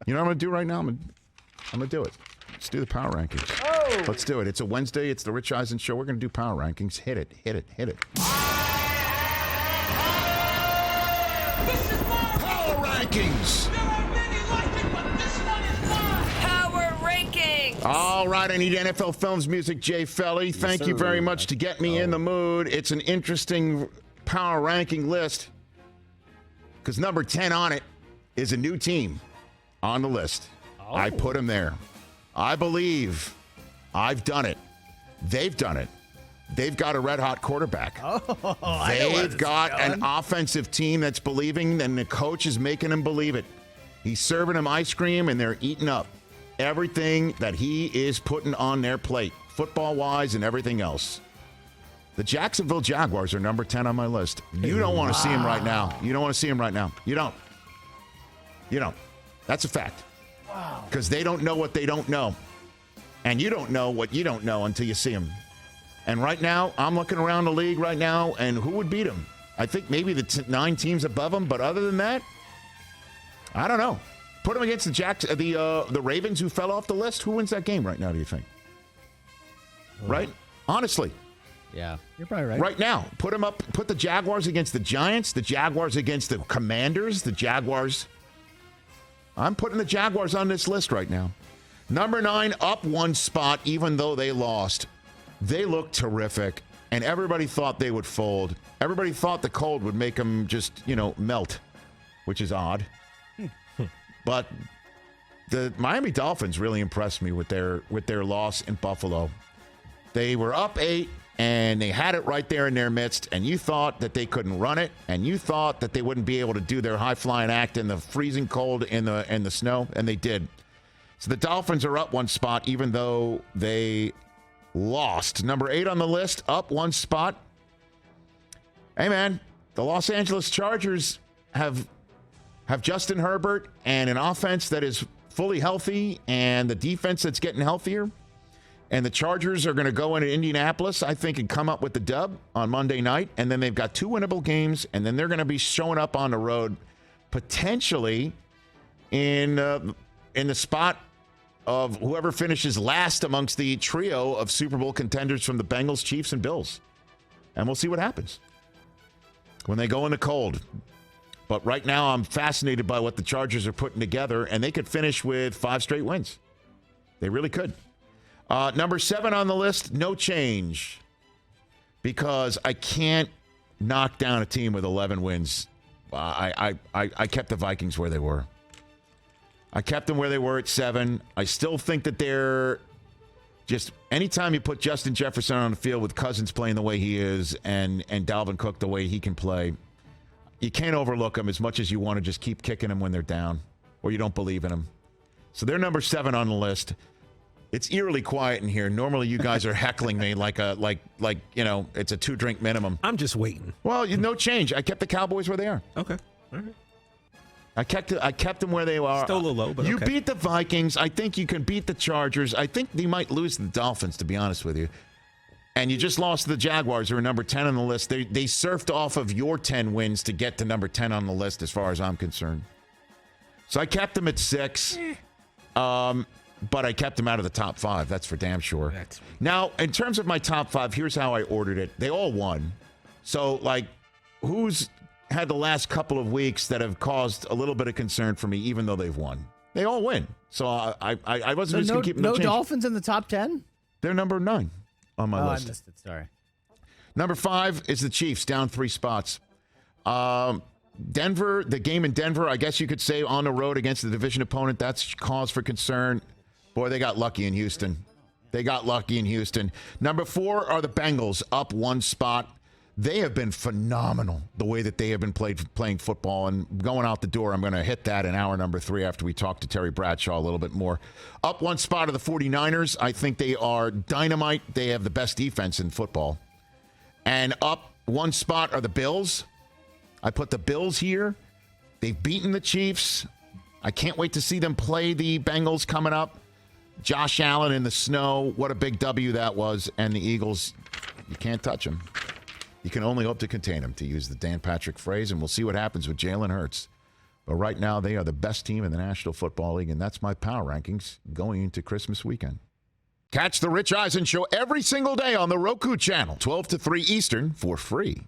You know what I'm going to do right now? I'm going to do it. Let's do the power rankings. Oh. Let's do it. It's a Wednesday. It's the Rich Eisen Show. We're going to do power rankings. Hit it. Hit it. Hit it. This is my Power rankings. There are many like it, but this one is mine. Power rankings. All right. I need NFL Films music, Jay Felly. Thank you very much to get me in the mood. It's an interesting power ranking list because number 10 on it is a new team on the list. I put them there. I believe I've done it. They've done it. They've got a red-hot quarterback. They've got an offensive team that's believing, and the coach is making them believe it. He's serving them ice cream, and they're eating up everything that he is putting on their plate, football-wise and everything else. The Jacksonville Jaguars are number 10 on my list. You don't want to see them right now. You don't want to see them right now. You don't. You don't. That's a fact. Wow. Because they don't know what they don't know. And you don't know what you don't know until you see them. And right now, I'm looking around the league right now, and who would beat them? I think maybe the 9 teams above them, but other than that, I don't know. Put them against the Ravens, who fell off the list. Who wins that game right now, do you think? Right? Honestly. Yeah, you're probably right. Right now, put them up. Put the Jaguars against the Giants, the Jaguars against the Commanders, the Jaguars. I'm putting the Jaguars on this list right now. Number 9, up 1 spot, even though they lost. They look terrific, and everybody thought they would fold. Everybody thought the cold would make them just, melt, which is odd. But the Miami Dolphins really impressed me with their loss in Buffalo. They were up 8, and they had it right there in their midst, and you thought that they couldn't run it, and you thought that they wouldn't be able to do their high-flying act in the freezing cold in the snow, and they did. So the Dolphins are up 1 spot, even though they lost. Number 8 on the list, up 1 spot. Hey, man, the Los Angeles Chargers have Justin Herbert and an offense that is fully healthy and the defense that's getting healthier. And the Chargers are going to go into Indianapolis, I think, and come up with the dub on Monday night. And then they've got 2 winnable games, and then they're going to be showing up on the road potentially in the spot of whoever finishes last amongst the trio of Super Bowl contenders from the Bengals, Chiefs, and Bills. And we'll see what happens when they go in the cold. But right now, I'm fascinated by what the Chargers are putting together, and they could finish with 5 straight wins. They really could. Number 7 on the list, no change, because I can't knock down a team with 11 wins. I kept the Vikings where they were. I kept them where they were at 7. I still think that they're just anytime you put Justin Jefferson on the field with Cousins playing the way he is and Dalvin Cook the way he can play, you can't overlook them as much as you want to just keep kicking them when they're down or you don't believe in them. So they're number 7 on the list. It's eerily quiet in here. Normally, you guys are heckling me like it's a 2-drink minimum. I'm just waiting. Well, no change. I kept the Cowboys where they are. Okay. All right. I kept them where they are. Still a little low, but you okay. beat the Vikings. I think you can beat the Chargers. I think they might lose to the Dolphins, to be honest with you. And you just lost to the Jaguars, who are number 10 on the list. They surfed off of your 10 wins to get to number 10 on the list, as far as I'm concerned. So I kept them at 6. But I kept them out of the top 5. That's for damn sure. Now, in terms of my top 5, here's how I ordered it. They all won. So, who's had the last couple of weeks that have caused a little bit of concern for me, even though they've won? They all win. So I wasn't just going to keep them. No Dolphins in the top 10? They're number 9 on my list. I missed it. Sorry. Number 5 is the Chiefs, down 3 spots. Denver, the game in Denver, I guess you could say on the road against the division opponent, that's cause for concern. Boy, they got lucky in Houston. Number 4 are the Bengals, up 1 spot. They have been phenomenal, the way that they have been playing football. And going out the door, I'm going to hit that in hour number 3 after we talk to Terry Bradshaw a little bit more. Up 1 spot are the 49ers. I think they are dynamite. They have the best defense in football. And up 1 spot are the Bills. I put the Bills here. They've beaten the Chiefs. I can't wait to see them play the Bengals coming up. Josh Allen in the snow, what a big W that was. And the Eagles, you can't touch them. You can only hope to contain them, to use the Dan Patrick phrase, and we'll see what happens with Jalen Hurts. But right now, they are the best team in the National Football League, and that's my power rankings going into Christmas weekend. Catch the Rich Eisen Show every single day on the Roku channel, 12 to 3 Eastern, for free.